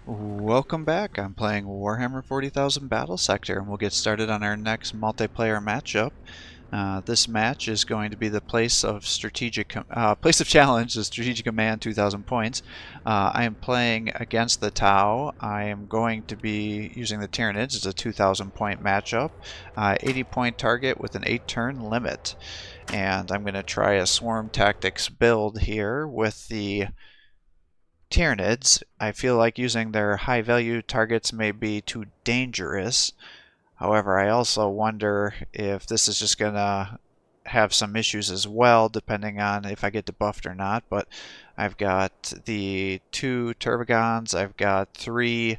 Welcome back. I'm playing Warhammer 40,000 Battlesector, and we'll get started on our next multiplayer matchup. This match is going to be the place of place of challenge, the strategic command, 2,000 points. I am playing against the Tau. I am going to be using the Tyranids. It's a 2,000 point matchup, 80 point target with an 8-turn limit, and I'm going to try a swarm tactics build here with the Tyranids. I feel like using their high value targets may be too dangerous. However, I also wonder if this is just gonna have some issues as well, depending on if I get debuffed or not. But I've got the 2 Turbogons, I've got 3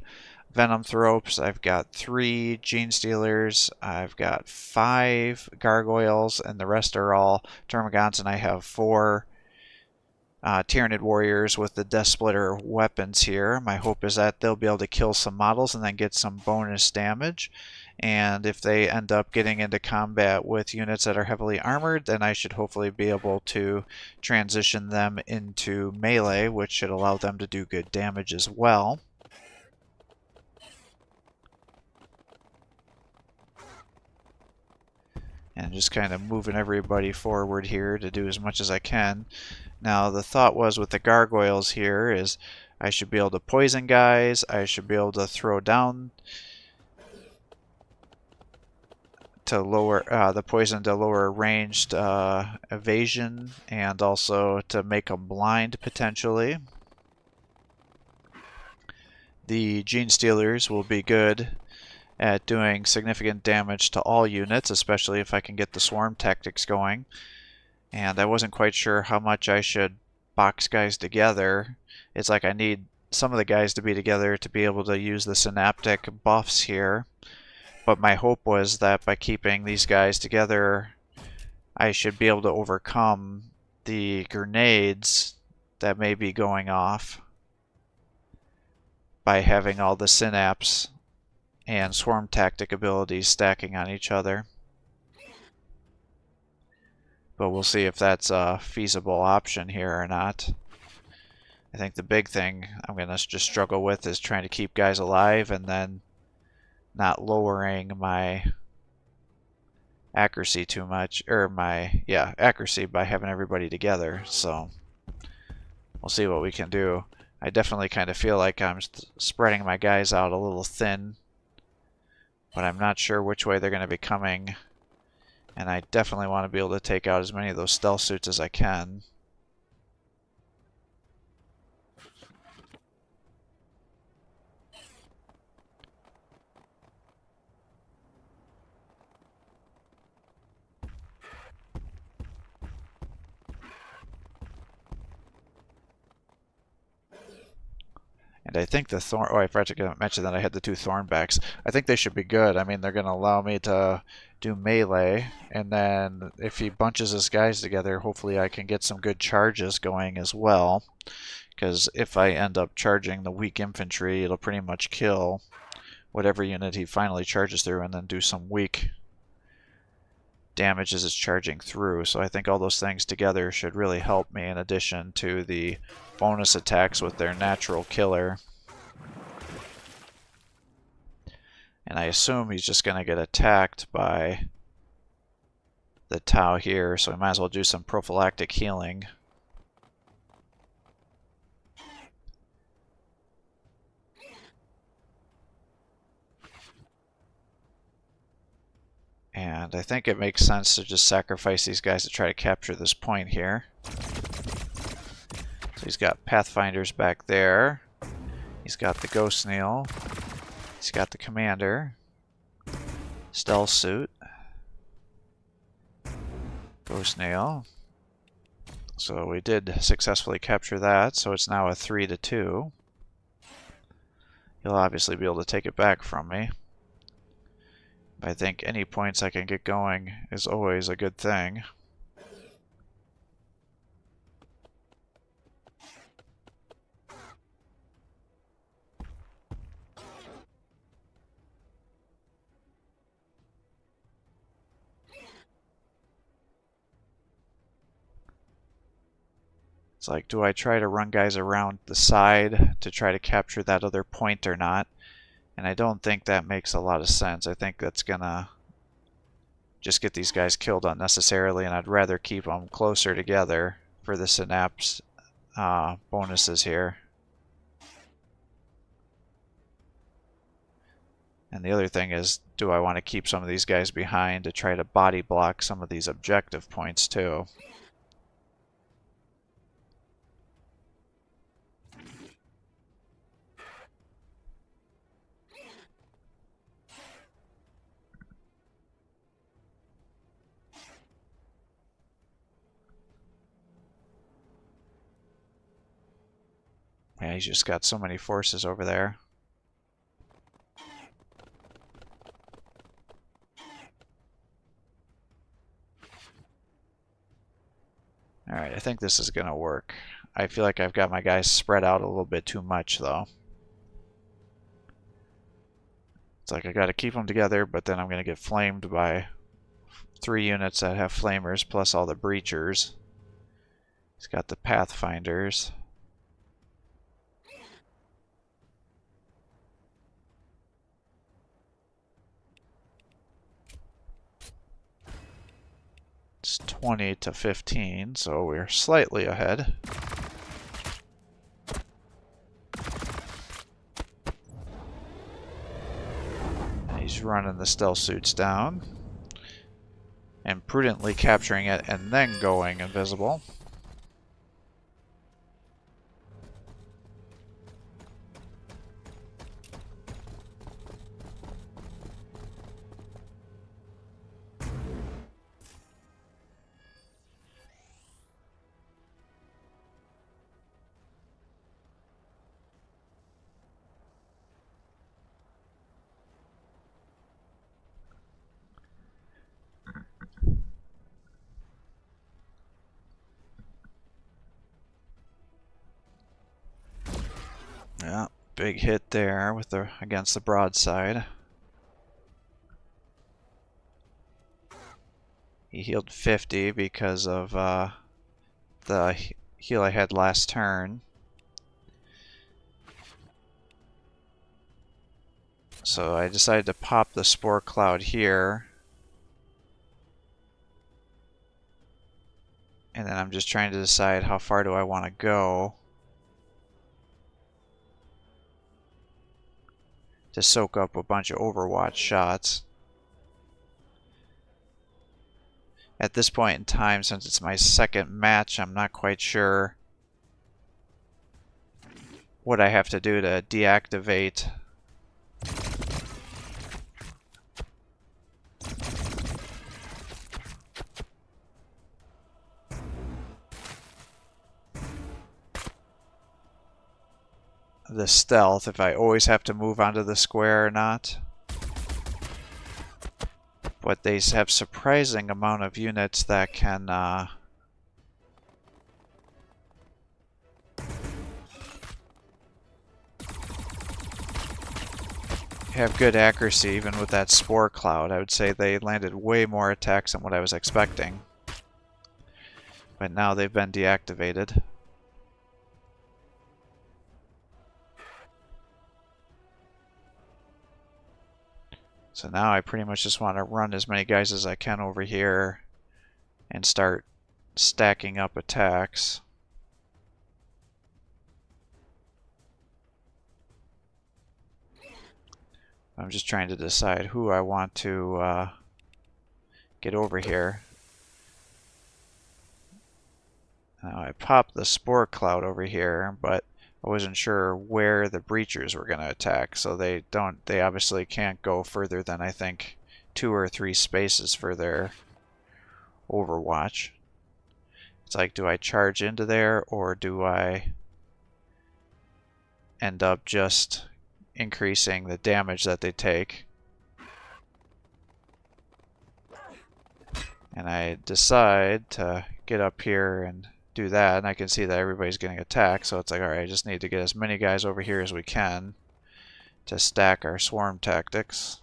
Venom Thropes, I've got 3 Gene Stealers, I've got 5 Gargoyles, and the rest are all Termagants, and I have 4 Tyranid warriors with the Death Splitter weapons here. My hope is that they'll be able to kill some models and then get some bonus damage. And if they end up getting into combat with units that are heavily armored, then I should hopefully be able to transition them into melee, which should allow them to do good damage as well. And just kind of moving everybody forward here to do as much as I can. Now the thought was with the gargoyles here is I should be able to poison guys, I should be able to throw down to lower the poison to lower ranged evasion, and also to make them blind potentially. The Gene Stealers will be good at doing significant damage to all units, especially if I can get the swarm tactics going. And I wasn't quite sure how much I should box guys together. It's like I need some of the guys to be together to be able to use the synaptic buffs here. But my hope was that by keeping these guys together, I should be able to overcome the grenades that may be going off by having all the synapse and swarm tactic abilities stacking on each other. But we'll see if that's a feasible option here or not. I think the big thing I'm going to just struggle with is trying to keep guys alive and then not lowering my accuracy too much, or my accuracy by having everybody together. So we'll see what we can do. I definitely kind of feel like I'm spreading my guys out a little thin, but I'm not sure which way they're going to be coming. And I definitely want to be able to take out as many of those stealth suits as I can. And I think the Thorn... Oh, I forgot to mention that I had the 2 Thornbacks. I think they should be good. I mean, they're going to allow me to do melee, and then if he bunches his guys together, hopefully I can get some good charges going as well. Because if I end up charging the weak infantry, it'll pretty much kill whatever unit he finally charges through, and then do some weak damage as it's charging through. So I think all those things together should really help me, in addition to the bonus attacks with their natural killer. And I assume he's just going to get attacked by the Tau here, so we might as well do some prophylactic healing. And I think it makes sense to just sacrifice these guys to try to capture this point here. So he's got Pathfinders back there. He's got the Ghost Snail. He's got the Commander. Stealth Suit. Ghost Snail. So we did successfully capture that, so it's now a 3-2. He'll obviously be able to take it back from me. I think any points I can get going is always a good thing. It's like, do I try to run guys around the side to try to capture that other point or not? And I don't think that makes a lot of sense. I think that's gonna just get these guys killed unnecessarily, and I'd rather keep them closer together for the synapse bonuses here. And the other thing is, do I want to keep some of these guys behind to try to body block some of these objective points too? Yeah, he's just got so many forces over there. Alright, I think this is going to work. I feel like I've got my guys spread out a little bit too much, though. It's like I got to keep them together, but then I'm going to get flamed by 3 units that have flamers, plus all the breachers. He's got the pathfinders. It's 20 to 15, so we're slightly ahead. He's running the stealth suits down and prudently capturing it and then going invisible. Yeah, big hit there with the against the broadside. He healed 50 because of the heal I had last turn. So I decided to pop the Spore Cloud here. And then I'm just trying to decide how far do I want to go to soak up a bunch of Overwatch shots. At this point in time, since it's my second match, I'm not quite sure what I have to do to deactivate the stealth, if I always have to move onto the square or not. But they have surprising amount of units that can have good accuracy even with that Spore Cloud. I would say they landed way more attacks than what I was expecting. But now they've been deactivated. So now I pretty much just want to run as many guys as I can over here and start stacking up attacks. I'm just trying to decide who I want to get over here. Now I popped the Spore Cloud over here, but I wasn't sure where the breachers were going to attack, so they obviously can't go further than I think 2 or 3 spaces for their Overwatch. It's like, do I charge into there, or do I end up just increasing the damage that they take? And I decide to get up here and do that, and I can see that everybody's getting attacked, so it's like, alright, I just need to get as many guys over here as we can to stack our swarm tactics.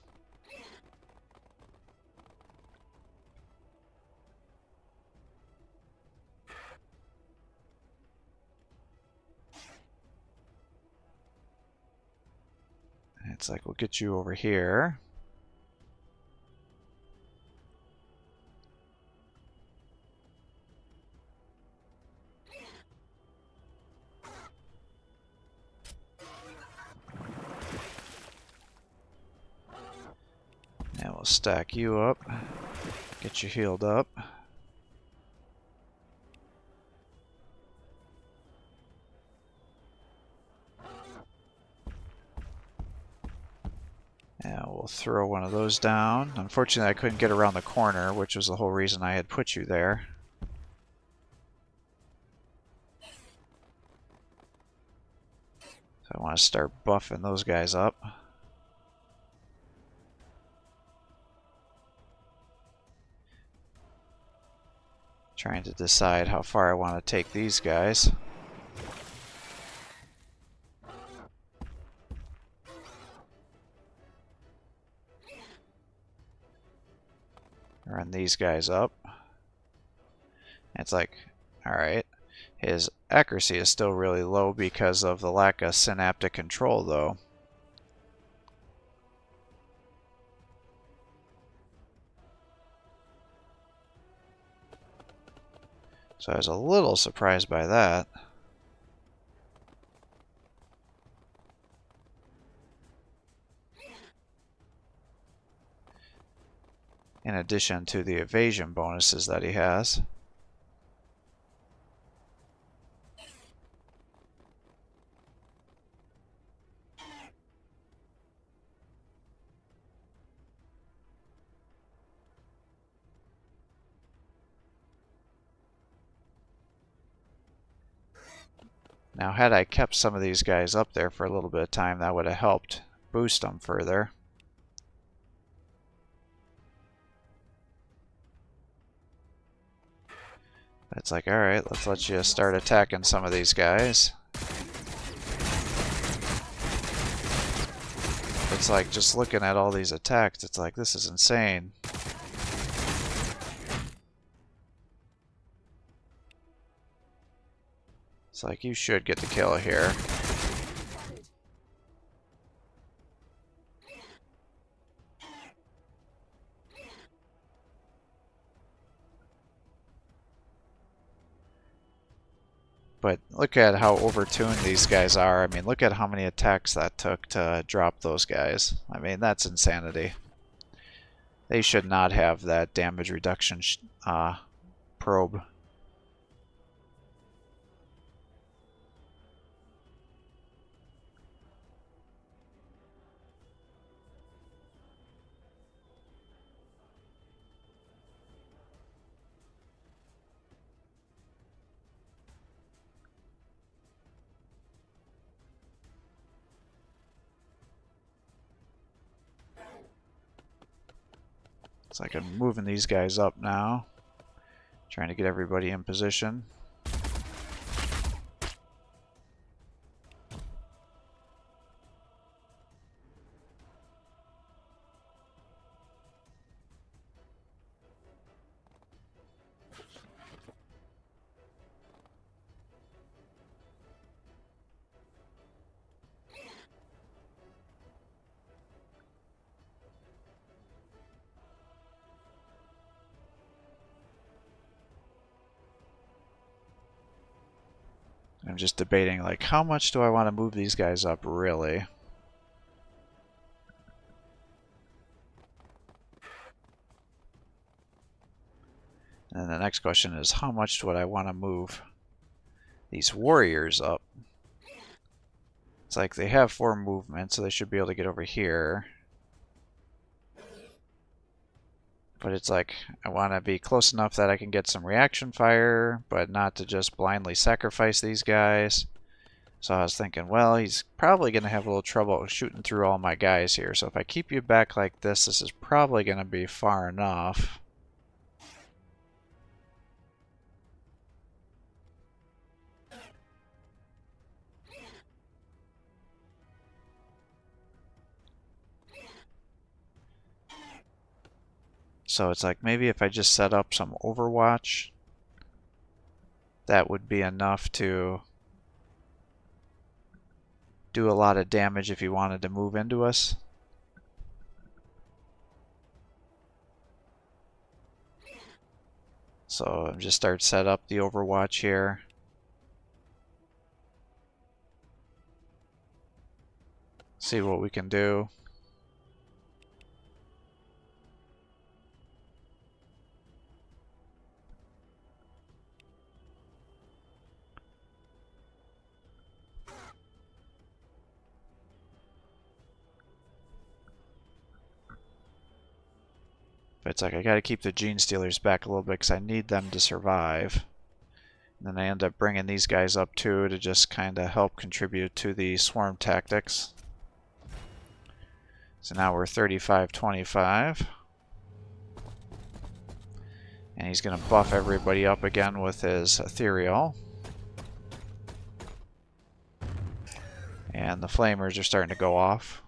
It's like, we'll get you over here. And we'll stack you up, get you healed up. And we'll throw one of those down. Unfortunately, I couldn't get around the corner, which was the whole reason I had put you there. So I want to start buffing those guys up. Trying to decide how far I want to take these guys. Run these guys up. It's like, alright. His accuracy is still really low because of the lack of synaptic control, though. So I was a little surprised by that. In addition to the evasion bonuses that he has. Now, had I kept some of these guys up there for a little bit of time, that would have helped boost them further. But it's like, alright, let's let you start attacking some of these guys. It's like, just looking at all these attacks, it's like, this is insane. It's like, you should get the kill here. But look at how overtuned these guys are. I mean, look at how many attacks that took to drop those guys. I mean, that's insanity. They should not have that damage reduction probe. It's like I'm moving these guys up now. Trying to get everybody in position. I'm just debating, like, how much do I want to move these guys up, really? And the next question is, how much would I want to move these warriors up? It's like they have 4 movement, so they should be able to get over here. But it's like, I want to be close enough that I can get some reaction fire, but not to just blindly sacrifice these guys. So I was thinking, well, he's probably going to have a little trouble shooting through all my guys here. So if I keep you back like this, this is probably going to be far enough. So it's like, maybe if I just set up some Overwatch, that would be enough to do a lot of damage if he wanted to move into us. So just start set up the Overwatch here. See what we can do. But it's like I gotta keep the Gene Stealers back a little bit because I need them to survive. And then I end up bringing these guys up too to just kind of help contribute to the swarm tactics. So now we're 35-25. And he's going to buff everybody up again with his ethereal. And the flamers are starting to go off.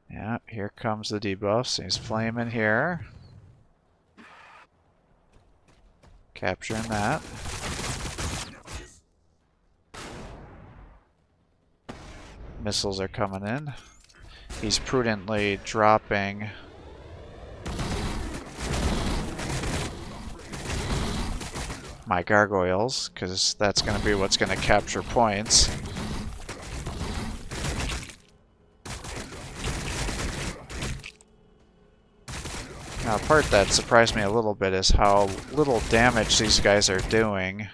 Yeah, here comes the debuffs. He's flaming here. Capturing that. Missiles are coming in. He's prudently dropping my gargoyles, because that's going to be what's going to capture points. Now, a part that surprised me a little bit is how little damage these guys are doing.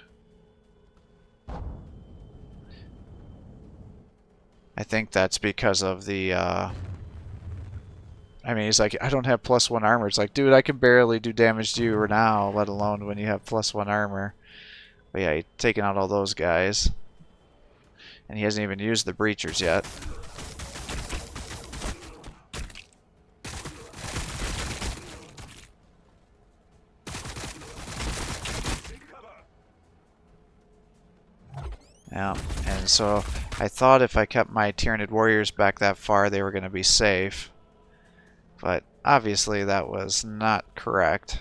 I think that's because of the, I mean, he's like, I don't have +1 armor. It's like, dude, I can barely do damage to you now, let alone when you have +1 armor. But yeah, he's taking out all those guys. And he hasn't even used the breachers yet. Yeah, and so I thought if I kept my Tyranid warriors back that far, they were going to be safe. But obviously that was not correct.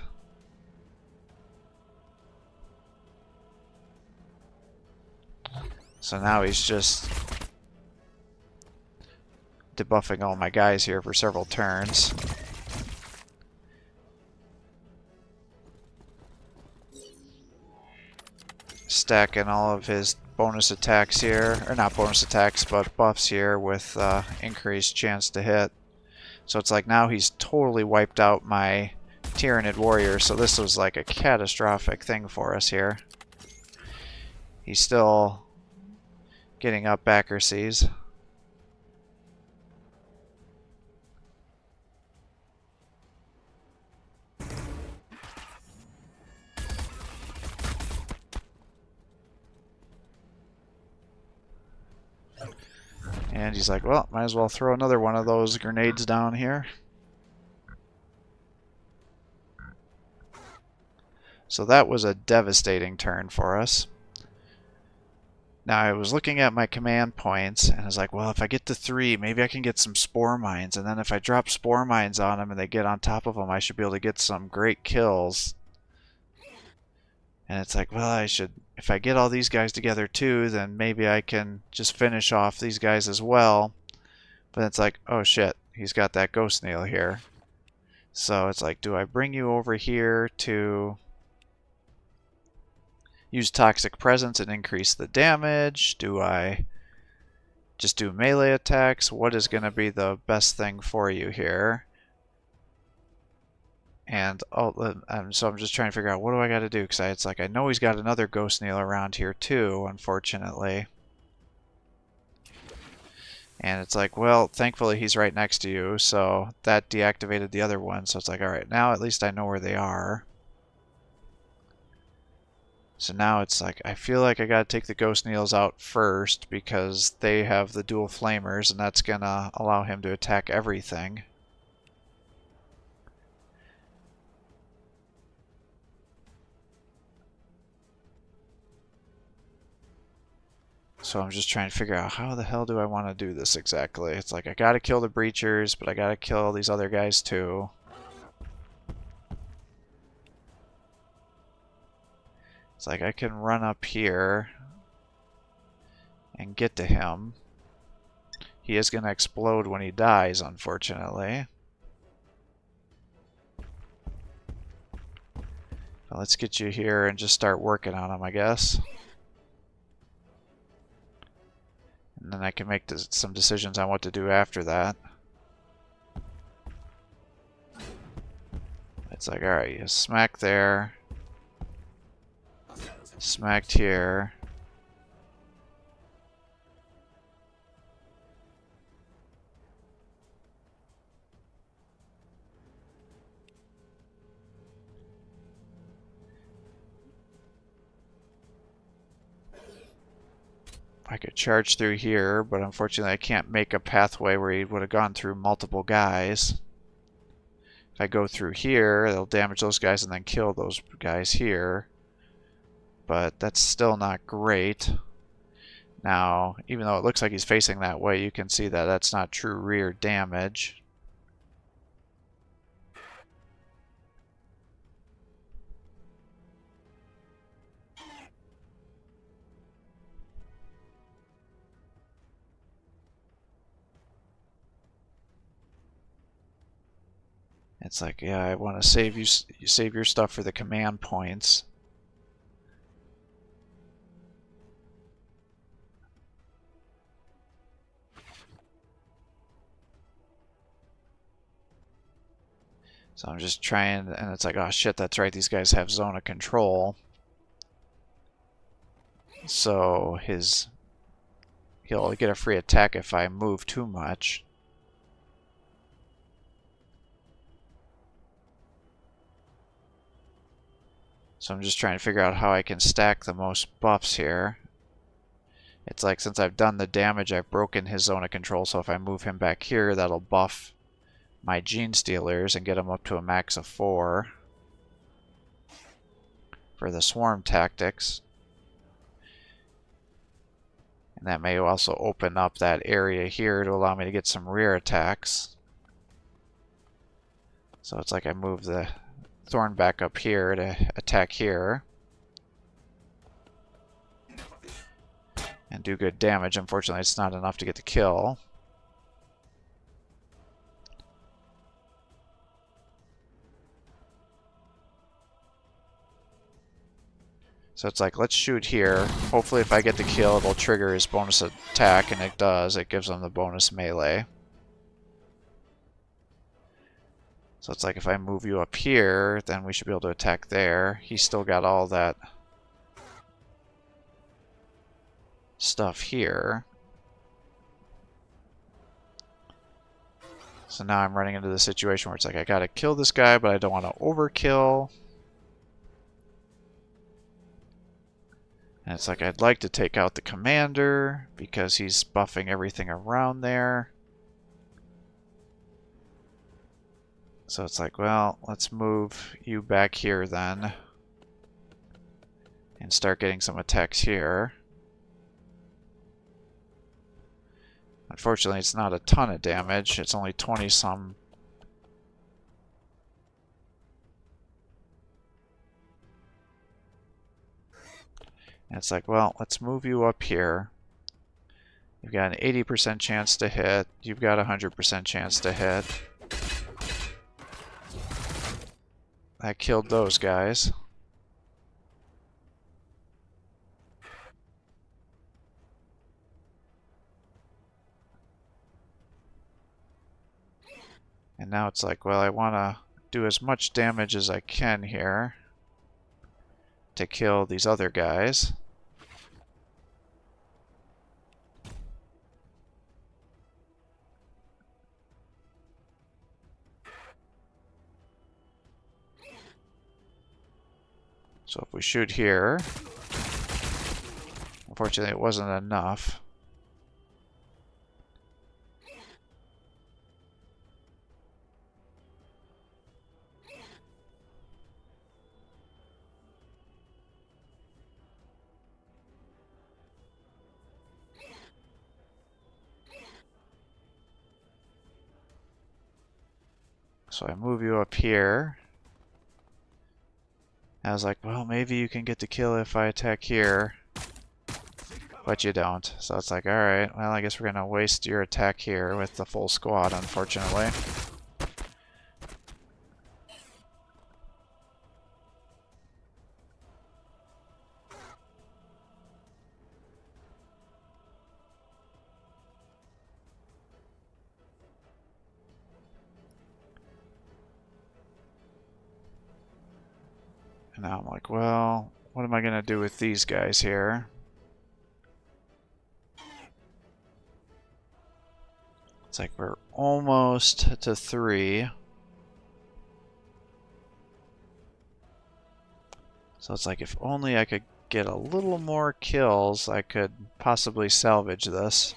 So now he's just debuffing all my guys here for several turns. Stacking all of his bonus attacks here, or not bonus attacks, but buffs here with increased chance to hit. So it's like now he's totally wiped out my Tyranid warrior, so this was like a catastrophic thing for us here. He's still getting up accuracies. And he's like, well, might as well throw another one of those grenades down here. So that was a devastating turn for us. Now I was looking at my command points and I was like, well, if I get to 3, maybe I can get some spore mines. And then if I drop spore mines on them and they get on top of them, I should be able to get some great kills. And it's like, well, I should, if I get all these guys together too, then maybe I can just finish off these guys as well. But it's like, oh shit, he's got that ghost nail here. So it's like, do I bring you over here to use Toxic Presence and increase the damage? Do I just do melee attacks? What is going to be the best thing for you here? And so I'm just trying to figure out what do I got to do, because it's like I know he's got another ghost nail around here too, unfortunately. And it's like, well, thankfully he's right next to you, so that deactivated the other one. So it's like, all right, now at least I know where they are. So now it's like, I feel like I gotta take the ghost nails out first because they have the dual flamers, and that's gonna allow him to attack everything. So I'm just trying to figure out how the hell do I want to do this exactly. It's like I gotta kill the breachers, but I gotta kill these other guys too. It's like I can run up here and get to him. He is going to explode when he dies, unfortunately. But let's get you here and just start working on him, I guess. And then I can make some decisions on what to do after that. It's like, alright, you smack there. Smacked here. I could charge through here, but unfortunately I can't make a pathway where he would have gone through multiple guys. If I go through here, it'll damage those guys and then kill those guys here. But that's still not great. Now, even though it looks like he's facing that way, you can see that that's not true rear damage. It's like, yeah, I want to save your stuff for the command points. So I'm just trying, and it's like, oh shit, that's right, these guys have zone of control. So he'll get a free attack if I move too much. So I'm just trying to figure out how I can stack the most buffs here. It's like, since I've done the damage, I've broken his zone of control, so if I move him back here, that'll buff my Gene Stealers and get them up to a max of 4 for the swarm tactics. And that may also open up that area here to allow me to get some rear attacks. So it's like I move the Thorn back up here to attack here. And do good damage. Unfortunately, it's not enough to get the kill. So it's like, let's shoot here. Hopefully if I get the kill, it'll trigger his bonus attack, and it does. It gives him the bonus melee. So it's like, if I move you up here, then we should be able to attack there. He's still got all that stuff here. So now I'm running into the situation where it's like, I gotta kill this guy, but I don't want to overkill. And it's like, I'd like to take out the commander because he's buffing everything around there. So it's like, well, let's move you back here then. And start getting some attacks here. Unfortunately, it's not a ton of damage. It's only 20-some. And it's like, well, let's move you up here. You've got an 80% chance to hit. You've got a 100% chance to hit. That killed those guys. And now it's like, well, I want to do as much damage as I can here to kill these other guys. So if we shoot here, unfortunately it wasn't enough. So I move you up here. I was like, well, maybe you can get the kill if I attack here. But you don't. So it's like, alright, well, I guess we're going to waste your attack here with the full squad, unfortunately. And now I'm like, well, what am I going to do with these guys here? It's like we're almost to 3. So it's like if only I could get a little more kills, I could possibly salvage this.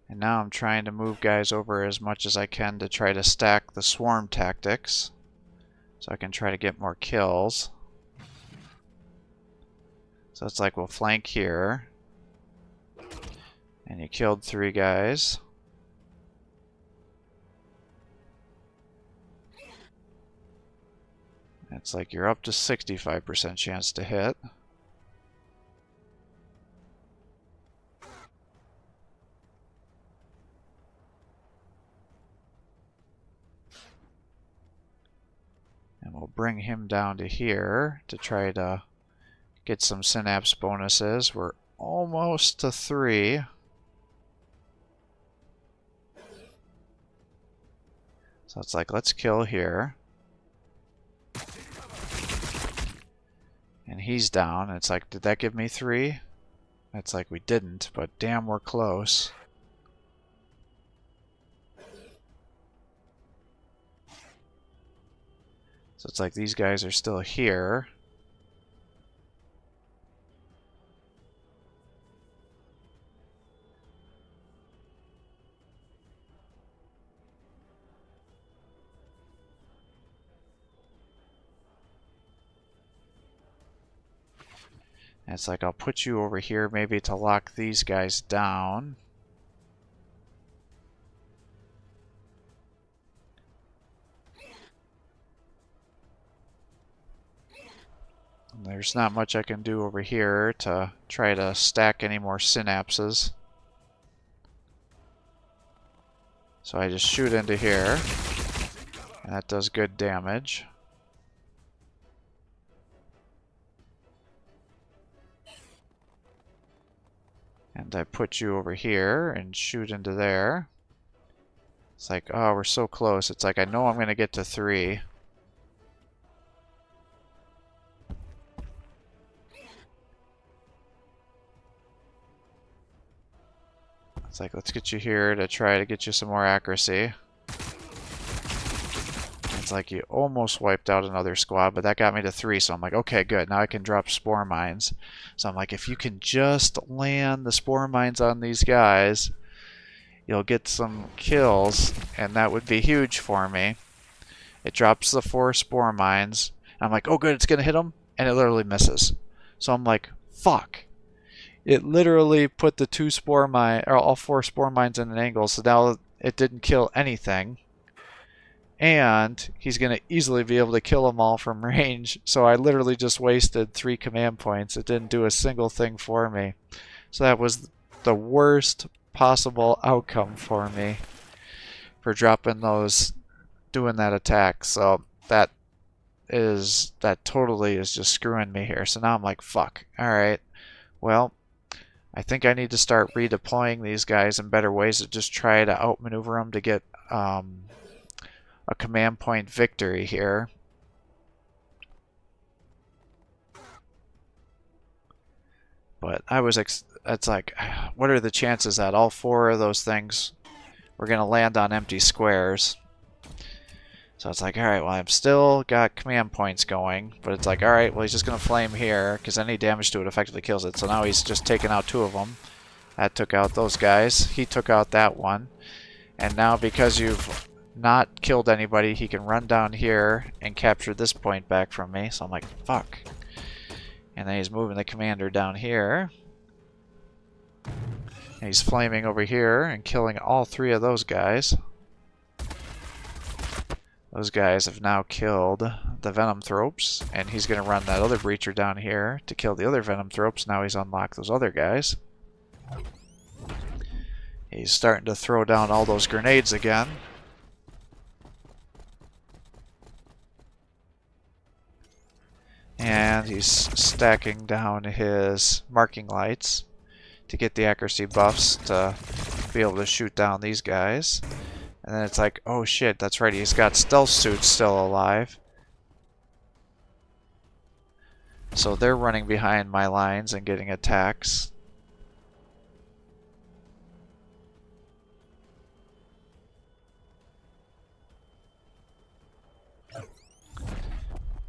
And now I'm trying to move guys over as much as I can to try to stack the swarm tactics, so I can try to get more kills. So it's like we'll flank here. And you killed 3 guys. It's like you're up to 65% chance to hit. And we'll bring him down to here to try to get some synapse bonuses. We're almost to 3. So it's like, let's kill here. And he's down. It's like, did that give me 3? It's like we didn't, but damn, we're close. So it's like these guys are still here. And it's like I'll put you over here maybe to lock these guys down. There's not much I can do over here to try to stack any more synapses. So I just shoot into here, and that does good damage. And I put you over here and shoot into there. It's like, oh, we're so close. It's like, I know I'm going to get to 3. It's like, let's get you here to try to get you some more accuracy. It's like you almost wiped out another squad, but that got me to 3, so I'm like, okay, good. Now I can drop spore mines. So I'm like, if you can just land the spore mines on these guys, you'll get some kills, and that would be huge for me. It drops the 4 spore mines. And I'm like, oh good, it's going to hit them, and it literally misses. So I'm like, fuck. It literally put the 2 spore mine, or all 4 spore mines in an angle, so now it didn't kill anything. And he's going to easily be able to kill them all from range. So I literally just wasted 3 command points. It didn't do a single thing for me. So that was the worst possible outcome for me for dropping those, doing that attack. So that totally is just screwing me here. So now I'm like, fuck. Alright. Well, I think I need to start redeploying these guys in better ways to just try to outmaneuver them to get a command point victory here. But I was, it's like, what are the chances that all 4 of those things were going to land on empty squares? So it's like, alright, well, I've still got command points going, but it's like, alright, well, he's just going to flame here, because any damage to it effectively kills it. So now he's just taken out 2 of them. That took out those guys. He took out that one. And now because you've not killed anybody, he can run down here and capture this point back from me. So I'm like, fuck. And then he's moving the commander down here. And he's flaming over here and killing all three of those guys. Those guys have now killed the Venomthropes, and he's going to run that other breacher down here to kill the other Venomthropes. Now he's unlocked those other guys. He's starting to throw down all those grenades again. And he's stacking down his marking lights to get the accuracy buffs to be able to shoot down these guys. And then it's like, oh shit, that's right, he's got stealth suits still alive. So they're running behind my lines and getting attacks.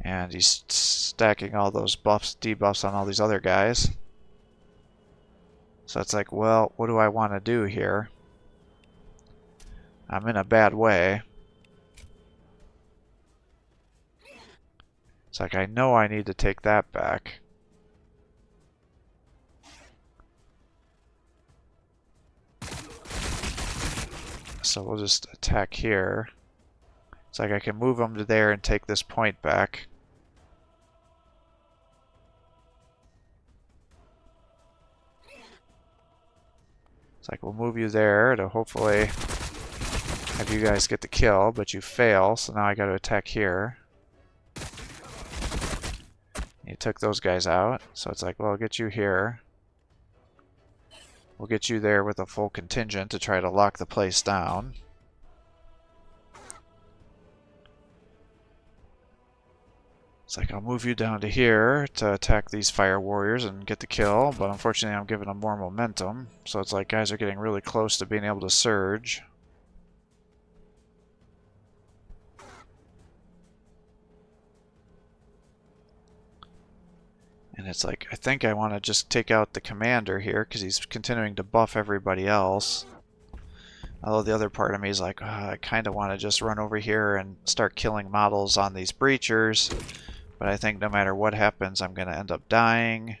And he's stacking all those buffs, debuffs on all these other guys. So it's like, well, what do I want to do here? I'm in a bad way. It's like, I know I need to take that back. So we'll just attack here. It's like I can move them to there and take this point back. It's like, we'll move you there to hopefully have you guys get the kill, but you fail, so now I gotta attack here. You took those guys out, so it's like, well, I'll get you here. We'll get you there with a full contingent to try to lock the place down. It's like, I'll move you down to here to attack these fire warriors and get the kill, but unfortunately I'm giving them more momentum. So it's like guys are getting really close to being able to surge. And it's like, I think I want to just take out the commander here because he's continuing to buff everybody else. Although the other part of me is like, I kind of want to just run over here and start killing models on these breachers. But I think no matter what happens, I'm going to end up dying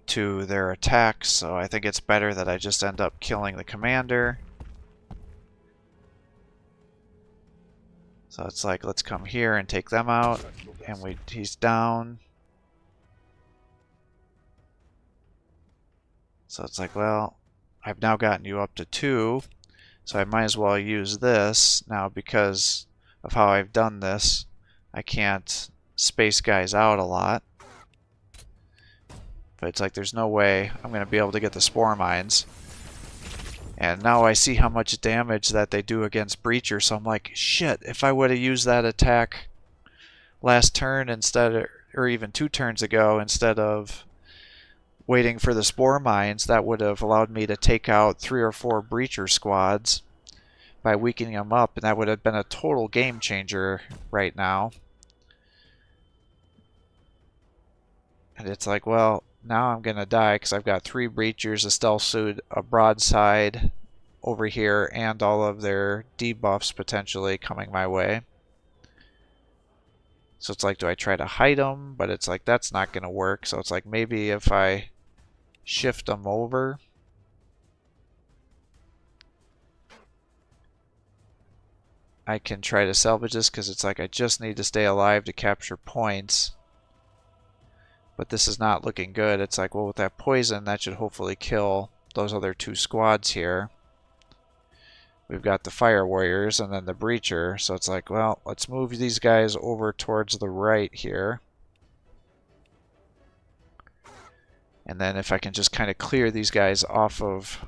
to their attacks. So I think it's better that I just end up killing the commander. So it's like, let's come here and take them out. And he's down. So it's like, well, I've now gotten you up to 2. So I might as well use this now because of how I've done this. I can't space guys out a lot. But it's like there's no way I'm going to be able to get the spore mines. And now I see how much damage that they do against breachers, so I'm like, shit, if I would have used that attack last turn instead of, or even 2 turns ago, instead of waiting for the spore mines, that would have allowed me to take out 3 or 4 breacher squads by weakening them up, and that would have been a total game changer right now. And it's like, well, now I'm gonna die because I've got 3 breachers, a stealth suit, a broadside over here, and all of their debuffs potentially coming my way. So it's like, do I try to hide them? But it's like, that's not gonna work. So it's like, maybe if I shift them over. I can try to salvage this because it's like I just need to stay alive to capture points. But this is not looking good. It's like, well, with that poison, that should hopefully kill those other 2 squads here. We've got the fire warriors and then the breacher. So it's like, well, let's move these guys over towards the right here. And then if I can just kind of clear these guys off of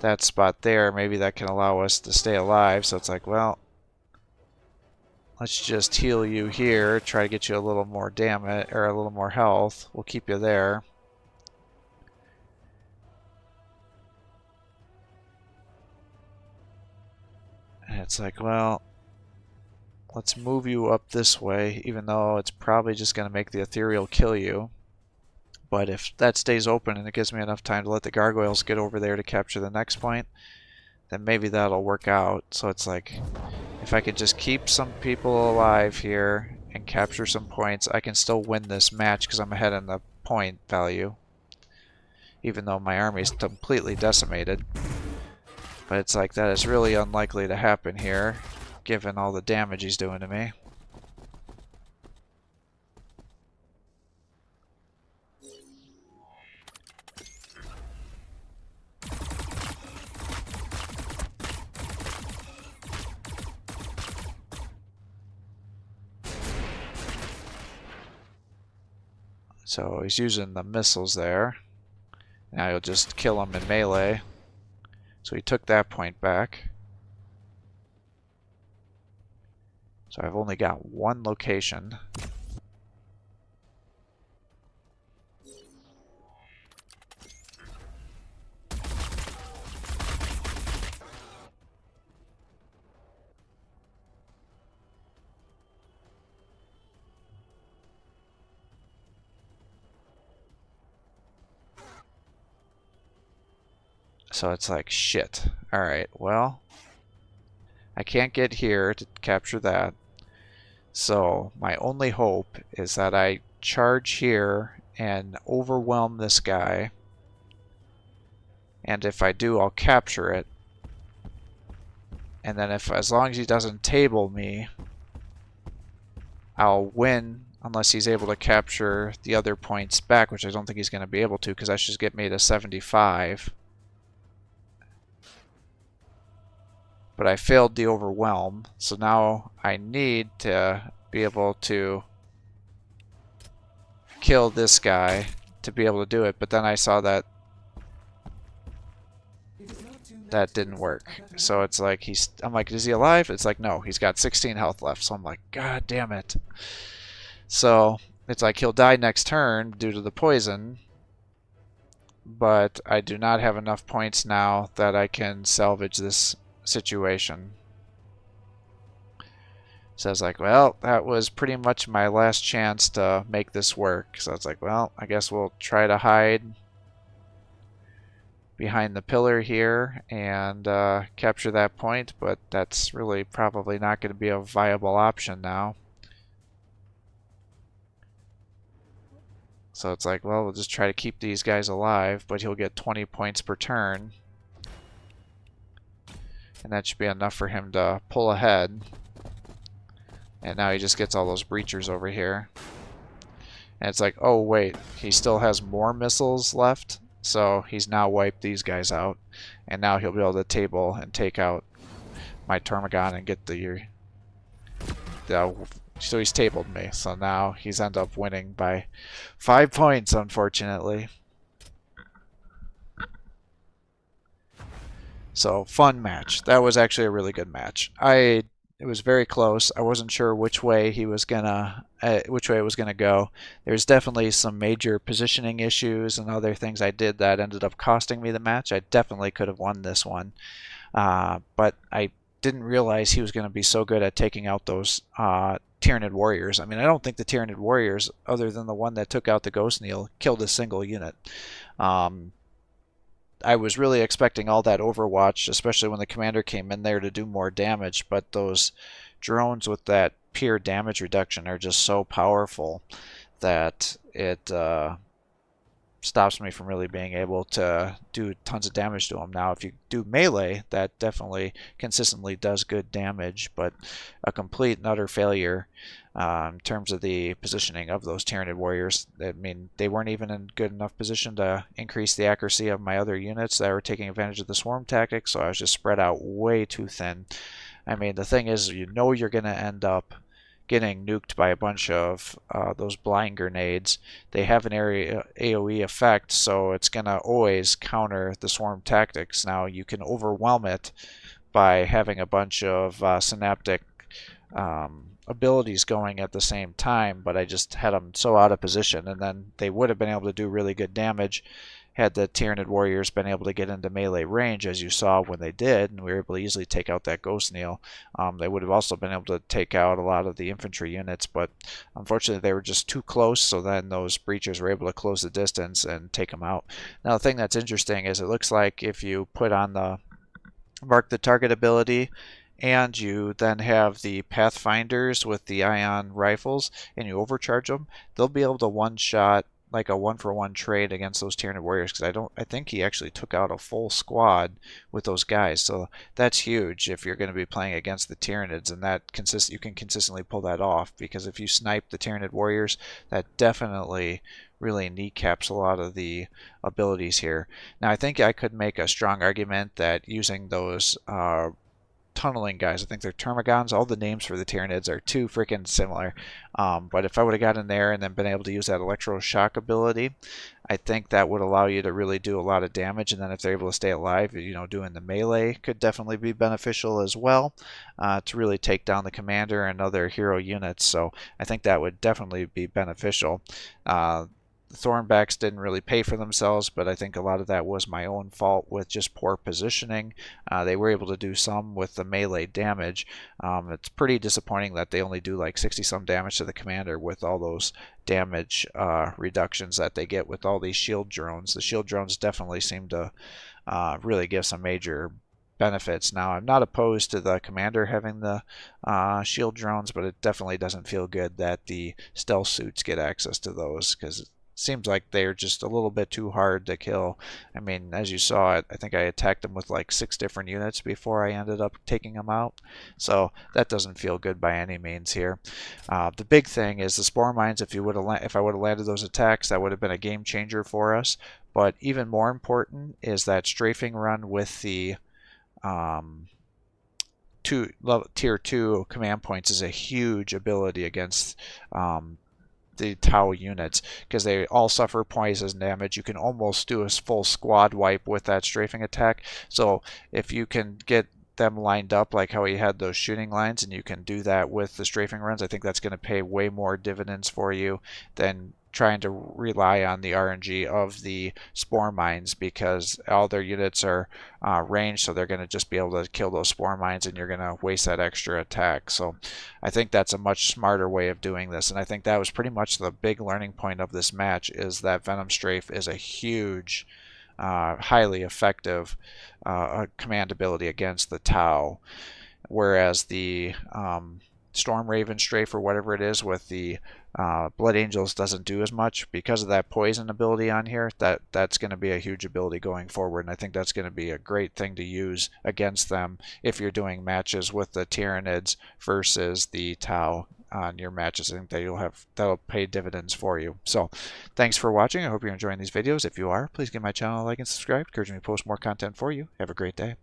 that spot there, maybe that can allow us to stay alive. So it's like, well, let's just heal you here, try to get you a little more damage, or a little more health. We'll keep you there. And it's like, well, let's move you up this way, even though it's probably just going to make the ethereal kill you. But if that stays open and it gives me enough time to let the gargoyles get over there to capture the next point, then maybe that'll work out. So it's like, if I could just keep some people alive here and capture some points, I can still win this match because I'm ahead in the point value, even though my army is completely decimated. But it's like, that is really unlikely to happen here, given all the damage he's doing to me. So he's using the missiles there. Now he'll just kill him in melee. So he took that point back. So I've only got one location. So it's like, shit. Alright, well, I can't get here to capture that. So my only hope is that I charge here and overwhelm this guy. And if I do, I'll capture it. And then as long as he doesn't table me, I'll win unless he's able to capture the other points back, which I don't think he's going to be able to, because that should get me to 75. But I failed the overwhelm, so now I need to be able to kill this guy to be able to do it. But then I saw that that didn't work. So it's like, I'm like, is he alive? It's like, no, he's got 16 health left. So I'm like, God damn it. So it's like, he'll die next turn due to the poison. But I do not have enough points now that I can salvage this situation. So I was like, well, that was pretty much my last chance to make this work. So it's like, well, I guess we'll try to hide behind the pillar here and capture that point, but that's really probably not going to be a viable option now. So it's like, well, we'll just try to keep these guys alive, but he'll get 20 points per turn. And that should be enough for him to pull ahead. And now he just gets all those breachers over here. And it's like, oh wait, he still has more missiles left. So he's now wiped these guys out. And now he'll be able to table and take out my Termagon and get the so he's tabled me. So now he's ended up winning by 5 points, unfortunately. So, fun match. That was actually a really good match. It was very close. I wasn't sure which way it was gonna go. There's definitely some major positioning issues and other things I did that ended up costing me the match. I definitely could have won this one, but I didn't realize he was going to be so good at taking out those Tyranid warriors. I mean, I don't think the Tyranid warriors, other than the one that took out the Ghost Neil, killed a single unit. I was really expecting all that Overwatch, especially when the commander came in there to do more damage, but those drones with that pure damage reduction are just so powerful that it stops me from really being able to do tons of damage to them. Now, if you do melee, that definitely consistently does good damage, but a complete and utter failure in terms of the positioning of those Tyranid warriors. I mean, they weren't even in good enough position to increase the accuracy of my other units that were taking advantage of the swarm tactic, so I was just spread out way too thin. I mean, the thing is, you know you're going to end up getting nuked by a bunch of those blind grenades. They have an area AoE effect, so it's going to always counter the swarm tactics. Now, you can overwhelm it by having a bunch of synaptic abilities going at the same time, but I just had them so out of position, and then they would have been able to do really good damage had the Tyranid warriors been able to get into melee range, as you saw when they did, and we were able to easily take out that Ghost Neil. They would have also been able to take out a lot of the infantry units, but unfortunately they were just too close, so then those breachers were able to close the distance and take them out. Now the thing that's interesting is it looks like if you put on the mark the target ability, and you then have the Pathfinders with the ion rifles, and you overcharge them, they'll be able to one-shot like a one-for-one trade against those Tyranid warriors, because I think he actually took out a full squad with those guys. So that's huge if you're going to be playing against the Tyranids, and you can consistently pull that off, because if you snipe the Tyranid warriors, that definitely really kneecaps a lot of the abilities here. Now I think I could make a strong argument that using those tunneling guys, I think they're termagants. All the names for the Tyranids are too freaking similar. But if I would have got in there and then been able to use that electroshock ability, I think that would allow you to really do a lot of damage. And then if they're able to stay alive, doing the melee could definitely be beneficial as well, to really take down the commander and other hero units. So I think that would definitely be beneficial. The Thornbacks didn't really pay for themselves, but I think a lot of that was my own fault with just poor positioning. They were able to do some with the melee damage. It's pretty disappointing that they only do like 60 some damage to the commander with all those damage reductions that they get with all these shield drones. The shield drones definitely seem to really give some major benefits. Now, I'm not opposed to the commander having the shield drones, but it definitely doesn't feel good that the stealth suits get access to those, because seems like they're just a little bit too hard to kill. I mean, as you saw, I think I attacked them with like 6 different units before I ended up taking them out. So that doesn't feel good by any means here. The big thing is the spore mines. If I would have landed those attacks, that would have been a game changer for us. But even more important is that strafing run with the tier 2 command points is a huge ability against the Tau units, because they all suffer poison damage. You can almost do a full squad wipe with that strafing attack. So if you can get them lined up like how he had those shooting lines, and you can do that with the strafing runs, I think that's going to pay way more dividends for you than trying to rely on the RNG of the spore mines, because all their units are ranged, so they're going to just be able to kill those spore mines, and you're going to waste that extra attack. So I think that's a much smarter way of doing this, and I think that was pretty much the big learning point of this match, is that Venom Strafe is a huge, highly effective command ability against the Tau, whereas the Storm Raven Strafe, or whatever it is, with the Blood Angels doesn't do as much because of that poison ability on here. That's going to be a huge ability going forward, and I think that's going to be a great thing to use against them if you're doing matches with the Tyranids versus the Tau on your matches. I think that'll pay dividends for you. So thanks for watching. I hope you're enjoying these videos. If you are, please give my channel a like and subscribe. Encourage me to post more content for you. Have a great day.